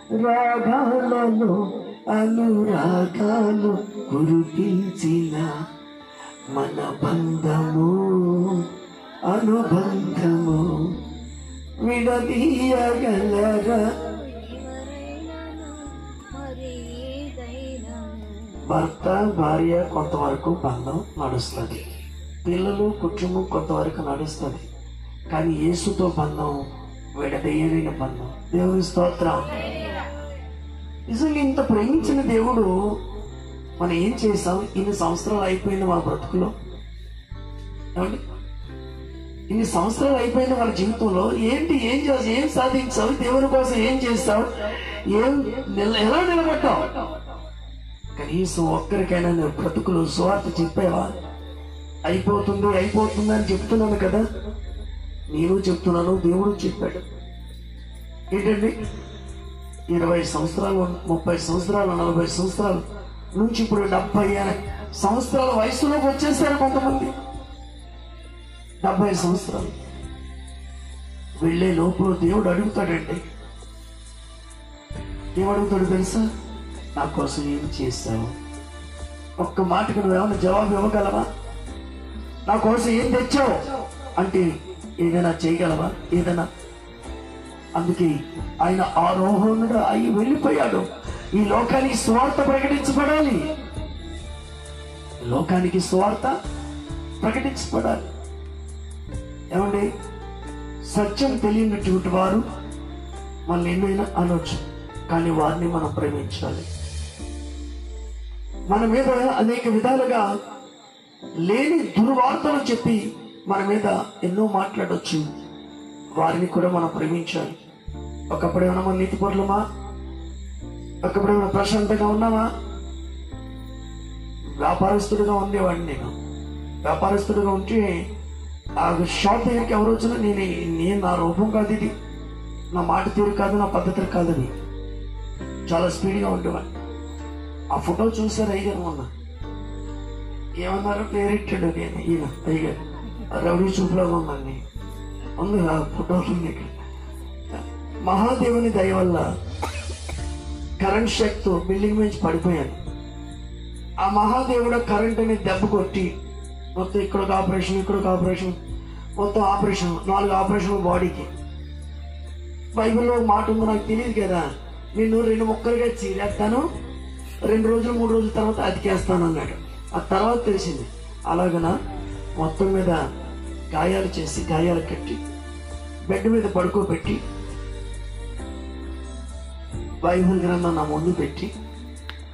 రాగాలలో అనురాగాలు కురిపించిన మన బంధము అనుబంధము విడదీయగలరా. భర్త భార్య కొంతవరకు బంధం నడుస్తుంది, పిల్లలు కుటుంబం కొంతవరకు నడుస్తుంది, కానీ యేసుతో బంధం విడదీయలేని బంధం. దేవుని స్తోత్రం. నిజంగా ఇంత ప్రేమించిన దేవుడు మనం ఏం చేసాం? ఇన్ని సంవత్సరాలు అయిపోయింది మా బ్రతుకులో, ఏమండి? ఇన్ని సంవత్సరాలు అయిపోయింది వాళ్ళ జీవితంలో. ఏంటి, ఏం చేస్తావు, ఏం సాధించావు, దేవుని కోసం ఏం చేస్తావు, ఎలా నిలబడ్డావు? కనీసం ఒక్కరికైనా నువ్వు బ్రతుకులు సువార్త చెప్పావా? అయిపోతుంది అయిపోతుంది అని చెప్తున్నాను కదా, నేను చెప్తున్నాను, దేవుడు చెప్పాడు. ఏంటండి 20 సంవత్సరాలు 30 సంవత్సరాలు 40 సంవత్సరాలు నుంచి ఇప్పుడు 70 సంవత్సరాల వయసులోకి వచ్చేసారు కొంతమంది. 70 సంవత్సరాలు వెళ్ళే లోపల దేవుడు అడుగుతాడండి. ఏమడుగుతాడు తెలుసా? నా కోసం ఏం చేస్తావు? ఒక్క మాటకు నువ్వేమన్నా జవాబు ఇవ్వగలవా? నా కోసం ఏం తెచ్చావు అంటే ఏదైనా చేయగలవా? ఏదైనా? అందుకే ఆయన ఆరోహణుడు అయి వెళ్ళిపోయాడు. ఈ లోకానికి సువార్త ప్రకటించబడాలి, లోకానికి సువార్త ప్రకటించబడాలి. ఏమండి, సత్యం తెలియనటువంటి వారు మనల్ని ఎన్నైనా అనొచ్చు, కానీ వారిని మనం ప్రేమించాలి. మన మీద అనేక విధాలుగా లేని దుర్వార్తలు చెప్పి మన మీద ఎన్నో మాట్లాడొచ్చు, వారిని కూడా మనం ప్రేమించాలి. ఒకప్పుడేమన్నా మన నీతిపరులమా? ఒకప్పుడేమన్నా ప్రశాంతంగా ఉన్నామా? వ్యాపారస్తుడిగా ఉండేవాడిని నేను. వ్యాపారస్తుడిగా ఉంటే ఆ షాప్ దగ్గరికి ఎవరు వచ్చినా నేను నా రూపం కాదు, ఇది నా మాట తీరు కాదు, నా పద్ధతులు కాదు, అది చాలా స్పీడ్గా ఉండేవాడిని. ఆ ఫోటో చూసారు అయ్యారు మొన్న, ఏమన్నారు? పేరెట్టాడు నేను, ఈయన అయ్యారు రౌడీ చూపులో ఉందండి, ఉంది ఆ ఫోటో ఉంది. మహాదేవుని దయ వల్ల కరెంట్ షాక్తో బిల్డింగ్ నుంచి పడిపోయాను. ఆ మహాదేవుడు కరెంట్ అనేది దెబ్బ కొట్టి మొత్తం ఇక్కడొక ఆపరేషన్, ఇక్కడొక ఆపరేషన్, మొత్తం ఆపరేషన్, 4 ఆపరేషన్ బాడీకి. బైబిల్లో మాట ఉందో నాకు తెలియదు కదా, నేను 2 ముక్కలుగా చీరేస్తాను, 2 రోజులు 3 రోజుల తర్వాత అతికేస్తాను అన్నాడు. ఆ తర్వాత తెలిసింది అలాగన మొత్తం మీద గాయాలు చేసి, గాయాలు కట్టి బెడ్ మీద పడుకోబెట్టి బైబిల్ గ్రంథం నా ముందు పెట్టి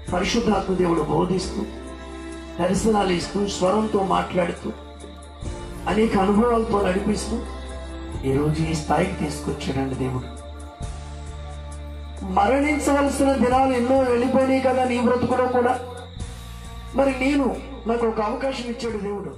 పరిశుద్ధాత్మ దేవుడు బోధిస్తూ, దర్శనాలు ఇస్తూ, స్వరంతో మాట్లాడుతూ, అనేక అనుభవాలతో నడిపిస్తూ ఈరోజు ఈ స్థాయికి తీసుకొచ్చాడండి దేవుడు. మరణించవలసిన దినాలు ఎన్నో వెళ్ళిపోయినాయి కదా నీ బ్రతుకులో కూడా. మరి నాకు ఒక అవకాశం ఇచ్చాడు దేవుడు.